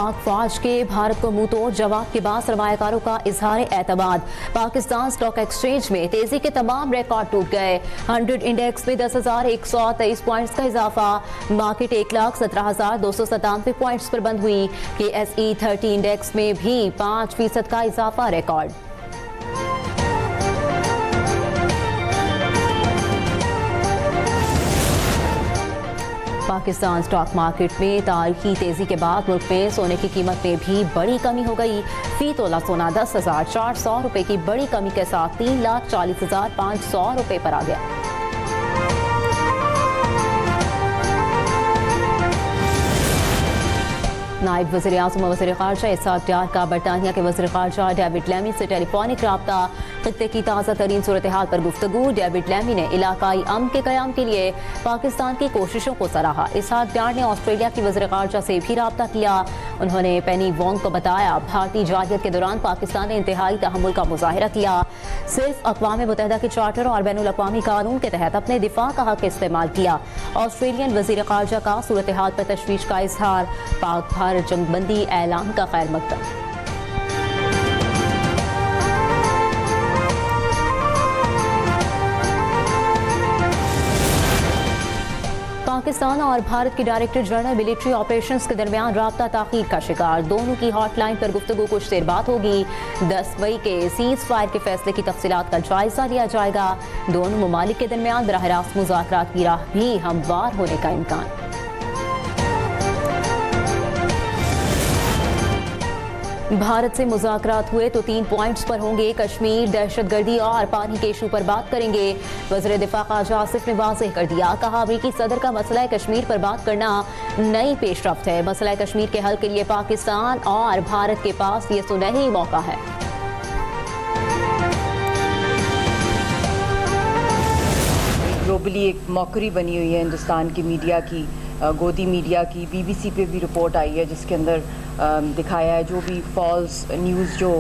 पाक फौज के भारत को मुंह तोड़ जवाब के बाद सरमायाकारों का इजहार एतमाद। पाकिस्तान स्टॉक एक्सचेंज में तेजी के तमाम रिकॉर्ड टूट गए। 100 इंडेक्स में 10,123 पॉइंट्स का इजाफा। मार्केट 1,17,297 पॉइंट्स पर बंद हुई। KSE 30 इंडेक्स में भी 5% का इजाफा रिकॉर्ड। पाकिस्तान स्टॉक मार्केट में तारीखी तेजी के बाद मुल्क में सोने की कीमत में भी बड़ी कमी हो गई। फी तोला सोना 10,400 रुपए की बड़ी कमी के साथ 3,40,500 रुपए पर आ गया। नायब वज़ीर-ए-आज़म और वज़ीर-ए-ख़ारजा इसहाक़ डार का बरतानिया के वज़ीर-ए-ख़ारजा डेविड लैमी से टेलीफोनिक रब्ता। खित्ते की ताज़ा तरीन सूरत हाल पर गुफ्तगू। डेविड लैमी ने इलाकाई अमन के क़याम के लिए पाकिस्तान की कोशिशों को सराहा। इसहाक़ डार ने ऑस्ट्रेलिया की वज़ीर-ए-ख़ारजा से भी रब्ता किया। उन्होंने पेनी वोंग को बताया भारतीय जारियत के दौरान पाकिस्तान ने इंतहाई तहम्मुल का मुज़ाहिरा किया। सिर्फ अक़वाम मुत्तहिदा के चार्टर और बैनुल अक़वामी कानून के तहत अपने दिफा का हक इस्तेमाल किया। ऑस्ट्रेलियन वज़ीर-ए-ख़ारजा का सूरत हाल पर तशवीश का इजहार। पाक भारत जंगबंदी ऐलान का खैर मकदम। पाकिस्तान और भारत के डायरेक्टर जनरल मिलिट्री ऑपरेशंस के दरमियान राब्ता ताख़ीर का शिकार। दोनों की हॉटलाइन पर गुफ्तगू कुछ देर बाद होगी। 10 मई के सीज फायर के फैसले की तफसीलात का जायजा लिया जाएगा। दोनों ममालिक के दरमियान बराह रास्त मुज़ाकरात की राह भी हमवार होने का इम्कान। भारत से मुज़ाकरात हुए तो 3 पॉइंट्स पर होंगे। कश्मीर, दहशतगर्दी और पानी के इशू पर बात करेंगे। वज़ीर दिफा ख़ारजा आसिफ ने वाज़ेह कर दिया। कहा अमरीकी सदर का मसला कश्मीर पर बात करना नई पेशरफ्त है। मसला कश्मीर के हल के लिए पाकिस्तान और भारत के पास ये सुनहरी मौका है। ग्लोबली एक मौकरी बनी हुई है हिंदुस्तान की मीडिया की, गोदी मीडिया की। BBC पे भी रिपोर्ट आई है जिसके अंदर दिखाया है जो भी फॉल्स न्यूज़ जो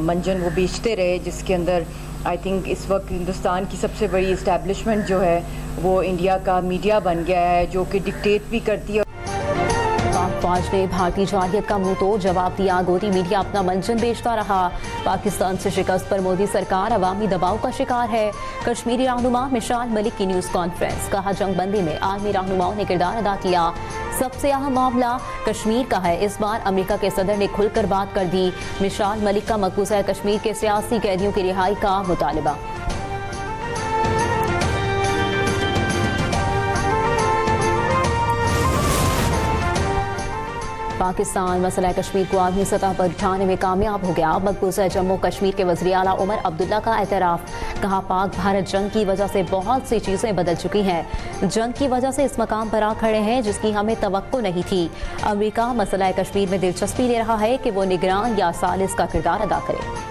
मंजन वो बेचते रहे, जिसके अंदर आई थिंक इस वक्त हिंदुस्तान की सबसे बड़ी इस्टेब्लिशमेंट जो है वो इंडिया का मीडिया बन गया है, जो कि डिक्टेट भी करती है। फौज ने भारतीय जारियत का मुंह तोड़ जवाब दिया। गोदी मीडिया अपना मंजन बेचता रहा। पाकिस्तान से शिकस्त पर मोदी सरकार अवामी दबाव का शिकार है। कश्मीरी रहनुमा मिशाल मलिक की न्यूज़ कॉन्फ्रेंस। कहा जंगबंदी में आर्मी रहनुमाओं ने किरदार अदा किया। सबसे अहम मामला कश्मीर का है। इस बार अमेरिका के सदर ने खुलकर बात कर दी। मिशाल मलिक का मकबूजा कश्मीर के सियासी कैदियों की रिहाई का मुतालबा। पाकिस्तान मसला कश्मीर को आलमी सतह पर उठाने में कामयाब हो गया। मकबूजा जम्मू कश्मीर के वज़ीर आला उमर अब्दुल्ला का एतराफ़। कहा पाक भारत जंग की वजह से बहुत सी चीज़ें बदल चुकी हैं। जंग की वजह से इस मकाम पर आ खड़े हैं जिसकी हमें तवक्को नहीं थी। अमेरिका मसला कश्मीर में दिलचस्पी ले रहा है कि वो निगरान या सालिस का किरदार अदा करे।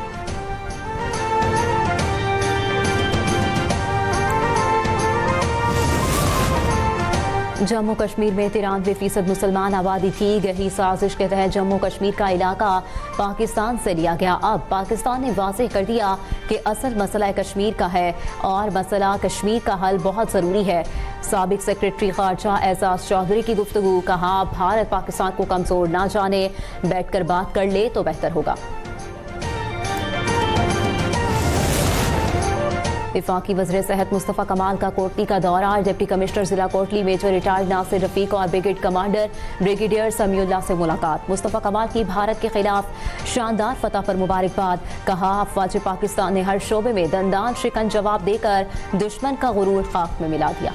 जम्मू कश्मीर में 93% मुसलमान आबादी थी। गहरी साजिश के तहत जम्मू कश्मीर का इलाका पाकिस्तान से लिया गया। अब पाकिस्तान ने वाज़ेह कर दिया कि असल मसला कश्मीर का है और मसला कश्मीर का हल बहुत ज़रूरी है। साबिक सेक्रेटरी ख़ारजा एजाज चौधरी की गुफ्तगू। कहा भारत पाकिस्तान को कमज़ोर ना जाने, बैठकर बात कर ले तो बेहतर होगा। वफाकी वज़ीर सेहत मुस्तफ़ा कमाल का कोटली का दौरा। डिप्टी कमिश्नर जिला कोटली मेजर रिटायर्ड नासिर रफीक और ब्रिगेड कमांडर ब्रिगेडियर समीउल्लाह से मुलाकात। मुस्तफ़ा कमाल की भारत के खिलाफ शानदार फतह पर मुबारकबाद। कहा अफवाज पाकिस्तान ने हर शोबे में दंदान शिकन जवाब देकर दुश्मन का गुरूर खाक में मिला दिया।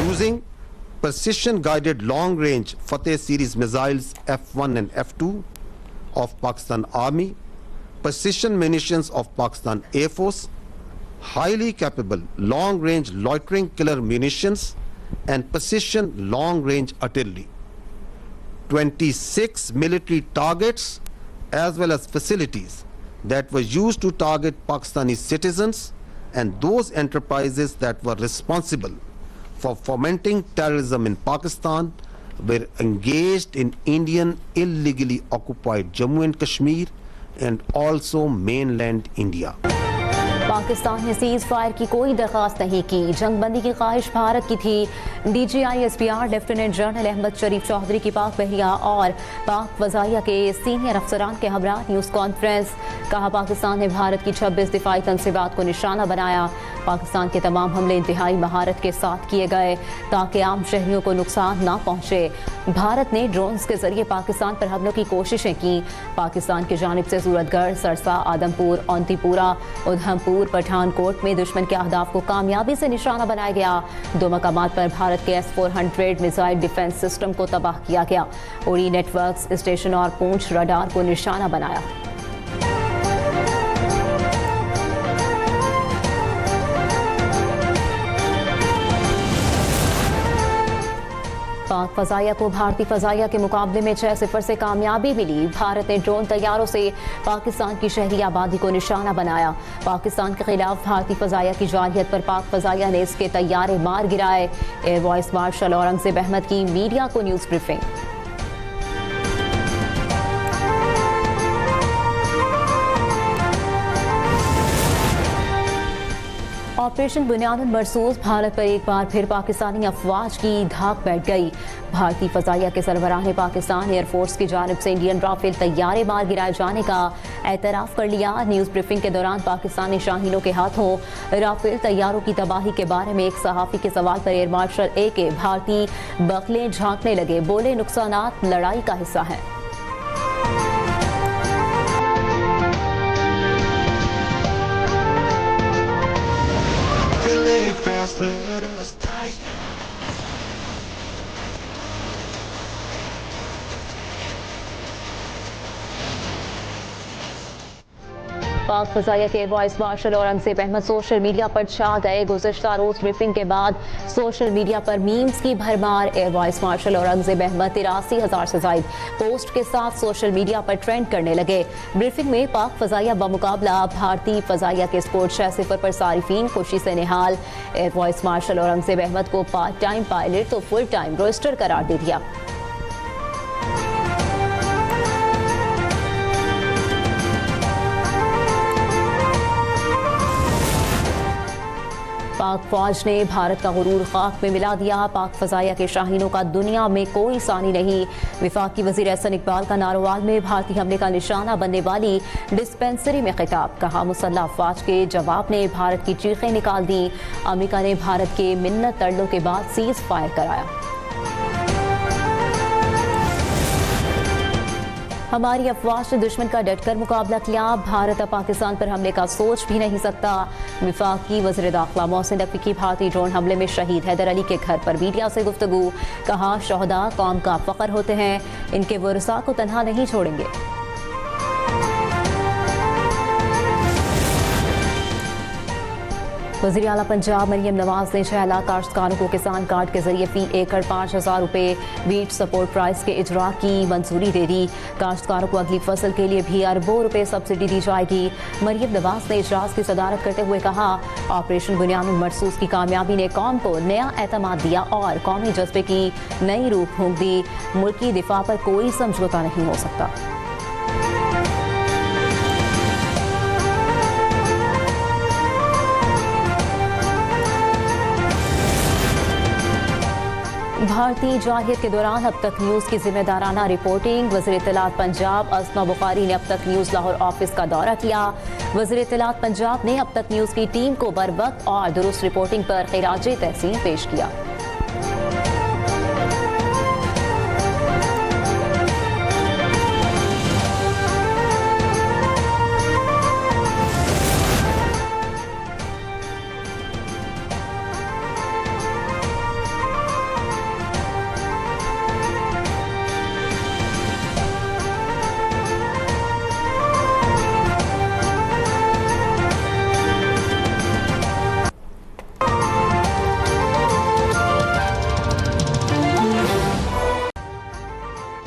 Using precision guided long range Fateh series missiles F1 and F2 of Pakistan Army, precision munitions of Pakistan Air Force, highly capable long-range loitering killer munitions and precision long-range artillery. 26 military targets as well as facilities that were used to target Pakistani citizens and those enterprises that were responsible for fomenting terrorism in Pakistan were engaged in Indian illegally occupied Jammu and Kashmir and also mainland India. Pakistan ने cease fire की कोई दरख्वास्त नहीं की। जंगबंदी की ख्वाहिश भारत की थी। DGI-SPR लेफ्टिनेंट जनरल अहमद शरीफ चौधरी की पाक बहरिया और पाक फजाइया के सीनियर अफसरान के हमरा न्यूज़ कॉन्फ्रेंस। कहा, पाकिस्तान ने भारत की 26 दिफाई तनसीबात को निशाना बनाया। पाकिस्तान के तमाम हमले इंतहाई महारत के साथ किए गए ताकि आम शहरियों को नुकसान ना पहुंचे। भारत ने ड्रोन्स के जरिए पाकिस्तान पर हमलों की कोशिशें की। पाकिस्तान की जानिब से सूरतगढ़, सरसा, आदमपुर, औंतीपुरा, उधमपुर, पठानकोट में दुश्मन के अहदाफ को कामयाबी से निशाना बनाया गया। 2 मकामात पर भारत के S-400 मिसाइल डिफेंस सिस्टम को तबाह किया गया। उड़ी नेटवर्क्स स्टेशन और पूंछ रडार को निशाना बनाया। पाक फजाइया को भारतीय फजाइया के मुकाबले में 6-0 से कामयाबी मिली। भारत ने ड्रोन तैयारों से पाकिस्तान की शहरी आबादी को निशाना बनाया। पाकिस्तान के खिलाफ भारतीय फजाइया की जारहियत पर पाक फजाइया ने इसके तैयारे मार गिराए। Air vice marshal Aurangzeb Ahmed की मीडिया को news briefing. Operation Bunyanum Marsoos, Bharat पर एक बार फिर पाकिस्तानी अफवाज की धाक बैठ गई। भारतीय फजाइया के सरबराह ने पाकिस्तान एयरफोर्स की जानिब से इंडियन राफेल तैयारे मार गिराए जाने का एतराफ़ कर लिया। न्यूज़ ब्रीफिंग के दौरान पाकिस्तानी शाहीनों के हाथों राफेल तैयारों की तबाही के बारे में एक सहाफ़ी के सवाल पर एयर मार्शल AK भारतीय बखलें झांकने लगे। बोले, नुकसानात लड़ाई का हिस्सा हैं। पाक फजाइया के air vice marshal Aurangzeb Ahmed social media पर छा गए। गुज़िश्ता रोज ब्रीफिंग के बाद सोशल मीडिया पर मीम्स की भरमार। Air vice marshal Aurangzeb Ahmed 83,000 से ज़ायद पोस्ट के साथ सोशल मीडिया पर ट्रेंड करने लगे। ब्रीफिंग में पाक फजाइया बमुकाबला भारतीय फजाइया के स्कोर 6-0 पर सारिफीन खुशी से निहाल। Air vice marshal Aurangzeb Ahmed को पार्ट टाइम पायलट तो फुल टाइम रोस्टर करार दे दिया। पाक फौज ने भारत का गुरूर खाक में मिला दिया। पाक फजाइया के शाहीनों का दुनिया में कोई सानी नहीं। विफाकी वजीर एहसन इकबाल का नारोवाल में भारतीय हमले का निशाना बनने वाली डिस्पेंसरी में खिताब। कहा, मुसल्लह अफवाज के जवाब ने भारत की चीखें निकाल दी। अमेरिका ने भारत के मिन्नत तरलों के बाद सीज फायर कराया। हमारी अफवाज ने दुश्मन का डटकर मुकाबला किया। भारत अब पाकिस्तान पर हमले का सोच भी नहीं सकता। वफाकी वज़ीर दाखिला मोहसिन नकवी की भारतीय ड्रोन हमले में शहीद हैदर अली के घर पर मीडिया से गुफ्तगू। कहा, शहदा कौम का फ़ख्र होते हैं, इनके वरसा को तन्हा नहीं छोड़ेंगे। वज़ीर आला पंजाब मरियम नवाज ने 6 लाख काश्तकारों को किसान कार्ड के जरिए फी एकड़ 5,000 रुपये वीट सपोर्ट प्राइस के इजरा की मंजूरी दे दी। काश्तकारों को अगली फसल के लिए भी अरबों रुपए सब्सिडी दी जाएगी। मरियम नवाज ने इजलास की सदारत करते हुए कहा, ऑपरेशन बुनियादुन मरसूस की कामयाबी ने कौम को नया एतमाद दिया और कौमी जज्बे की नई रूह फूंक दी। मुल्क की दिफा पर कोई समझौता नहीं हो सकता। भारतीय जारहियत के दौरान अब तक न्यूज़ की जिम्मेदाराना रिपोर्टिंग। वज़ीर इत्तलात पंजाब अस्मा बुखारी ने अब तक न्यूज़ लाहौर ऑफिस का दौरा किया। वज़ीर इत्तलात पंजाब ने अब तक न्यूज़ की टीम को बरवक्त और दुरुस्त रिपोर्टिंग पर खिराज तहसीन पेश किया।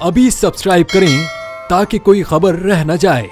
अभी सब्सक्राइब करें ताकि कोई खबर रह न जाए।